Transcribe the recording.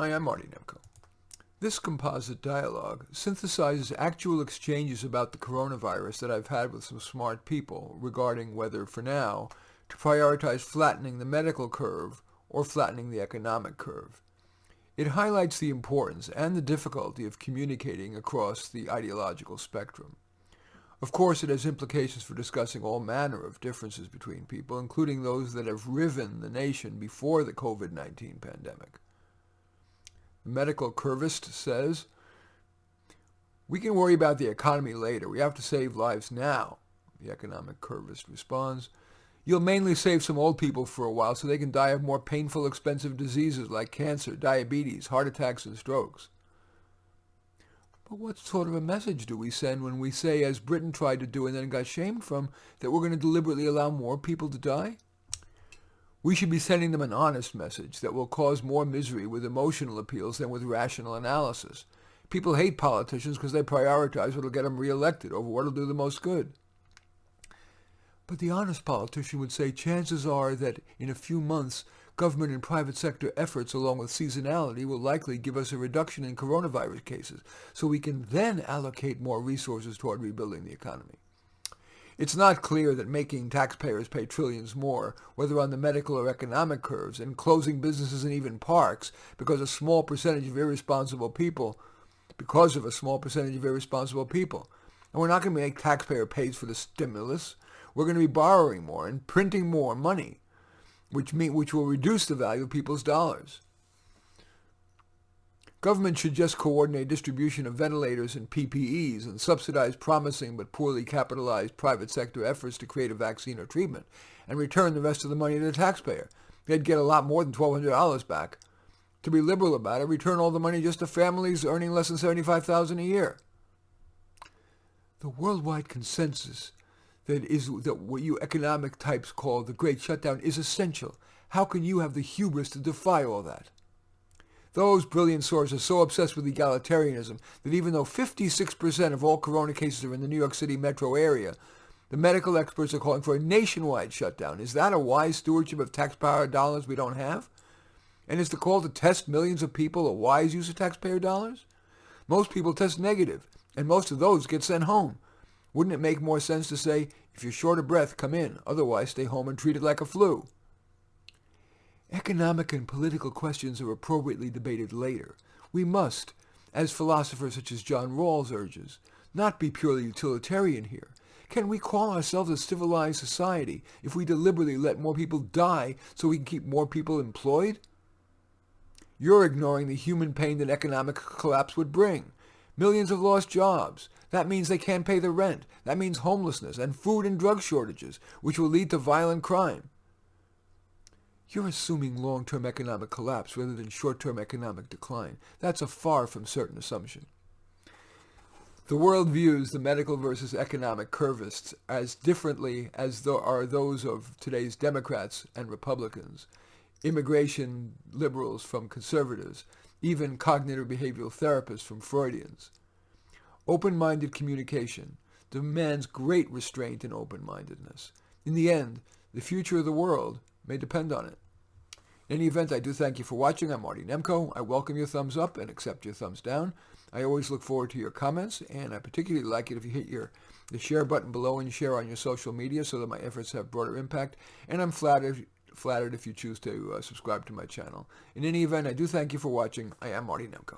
Hi, I'm Marty Nemko. This composite dialogue synthesizes actual exchanges about the coronavirus that I've had with some smart people regarding whether, for now, to prioritize flattening the medical curve or flattening the economic curve. It highlights the importance and the difficulty of communicating across the ideological spectrum. Of course, it has implications for discussing all manner of differences between people, including those that have riven the nation before the COVID-19 pandemic. The medical curvist says, "We can worry about the economy later. We have to save lives now." The economic curvist responds, "You'll mainly save some old people for a while so they can die of more painful, expensive diseases like cancer, diabetes, heart attacks, and strokes." But what sort of a message do we send when we say, as Britain tried to do and then got shamed from, that we're going to deliberately allow more people to die? We should be sending them an honest message that will cause more misery with emotional appeals than with rational analysis. People hate politicians because they prioritize what will get them reelected over what will do the most good. But the honest politician would say chances are that in a few months, government and private sector efforts along with seasonality will likely give us a reduction in coronavirus cases, so we can then allocate more resources toward rebuilding the economy. It's not clear that making taxpayers pay trillions more, whether on the medical or economic curves, and closing businesses and even parks because of a small percentage of irresponsible people, And we're not going to make taxpayer pays for the stimulus. We're going to be borrowing more and printing more money, which will reduce the value of people's dollars. Government should just coordinate distribution of ventilators and PPEs and subsidize promising but poorly capitalized private sector efforts to create a vaccine or treatment and return the rest of the money to the taxpayer. They'd get a lot more than $1,200 back. To be liberal about it, return all the money just to families earning less than $75,000 a year. The worldwide consensus that what you economic types call the Great Shutdown is essential. How can you have the hubris to defy all that? Those brilliant sources are so obsessed with egalitarianism that even though 56% of all corona cases are in the New York City metro area, the medical experts are calling for a nationwide shutdown. Is that a wise stewardship of taxpayer dollars we don't have? And is the call to test millions of people a wise use of taxpayer dollars? Most people test negative, and most of those get sent home. Wouldn't it make more sense to say, if you're short of breath, come in, otherwise stay home and treat it like a flu? Economic and political questions are appropriately debated later. We must, as philosophers such as John Rawls urges, not be purely utilitarian here. Can we call ourselves a civilized society if we deliberately let more people die so we can keep more people employed? You're ignoring the human pain that economic collapse would bring. Millions of lost jobs. That means they can't pay the rent. That means homelessness and food and drug shortages, which will lead to violent crime. You're assuming long-term economic collapse rather than short-term economic decline. That's a far from certain assumption. The world views the medical versus economic curvists as differently as are those of today's Democrats and Republicans, immigration liberals from conservatives, even cognitive behavioral therapists from Freudians. Open-minded communication demands great restraint and open-mindedness. In the end, the future of the world may depend on it. In any event, I do thank you for watching. I'm Marty Nemko. I welcome your thumbs up and accept your thumbs down. I always look forward to your comments, and I particularly like it if you hit the share button below and share on your social media so that my efforts have broader impact. And I'm flattered if you choose to subscribe to my channel. In any event, I do thank you for watching. I am Marty Nemko.